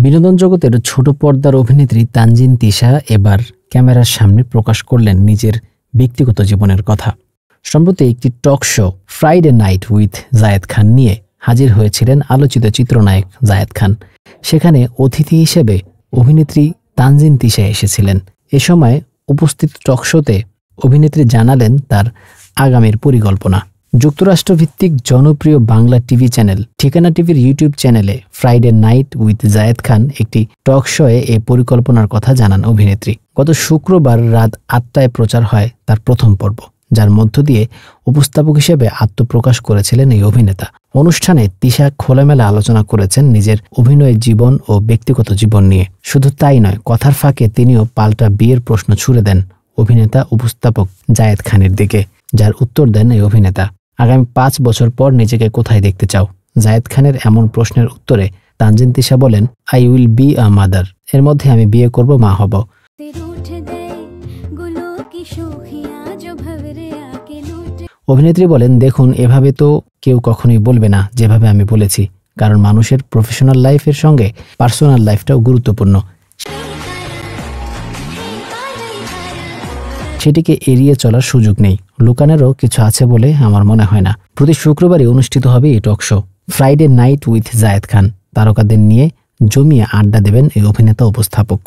বিনোদন জগতের ছোট পর্দার অভিনেত্রী তানজিন তিশা এবার ক্যামেরার সামনে প্রকাশ করলেন নিজের ব্যক্তিগত জীবনের কথা। সম্প্রতি একটি talk show Friday night with Zayed Khan নিয়ে হাজির হয়েছিলেন আলোচিত চিত্রনায়ক জায়েদ খান। সেখানে অতিথি হিসেবে অভিনেত্রী তানজিন তিশা এসেছিলেন। এ সময় উপস্থিত টক শোতে অভিনেত্রী জানালেন তার আগামীর পরিকল্পনা। যুক্তরাষ্ট্রভিত্তিক জনপ্রিয় বাংলা টিভি চ্যানেল ঠিকানা টিভির ইউটিউব চ্যানেলে ফ্রাইডে নাইট উইথ জায়েদ খান একটি টক শোয়ে এই পরিকল্পনার কথা জানান অভিনেত্রী। গত শুক্রবার রাত ৮টায় প্রচার হয় তার প্রথম পর্ব, যার মধ্য দিয়ে উপস্থাপক হিসেবে আত্মপ্রকাশ করেছিলেন এই অভিনেতা। অনুষ্ঠানে তিশা খোলামেলা আলোচনা করেছেন নিজের অভিনয়ের জীবন ও ব্যক্তিগত জীবন নিয়ে। শুধু তাই নয়, কথার ফাঁকে তিনিও পাল্টা বিয়ের প্রশ্ন ছুড়ে দেন অভিনেতা উপস্থাপক জায়েদ খানের দিকে, যার উত্তর দেন এই অভিনেতা। আগামী ৫ বছর পর নিজেকে কোথায় দেখতে চাও? জায়েদ খানের এমন প্রশ্নের উত্তরে তানজিন তিশা বলেন, I will be a mother. এর মধ্যে আমি বিয়ে করব, মা হব। অভিনেত্রী বলেন, দেখুন, এভাবে তো কেউ কখনোই বলবে না যেভাবে আমি বলেছি, কারণ মানুষের প্রফেশনাল লাইফের সঙ্গে পার্সোনাল লাইফটাও গুরুত্বপূর্ণ। সেটিকে এড়িয়ে চলার সুযোগ নেই। লুকানেরও কিছু আছে বলে আমার মনে হয় না। প্রতি শুক্রবারই অনুষ্ঠিত হবে এই talk show Friday night with Zayed Khan. তারকাদের নিয়ে জমিয়ে আড্ডা দেবেন এই অভিনেতা উপস্থাপক।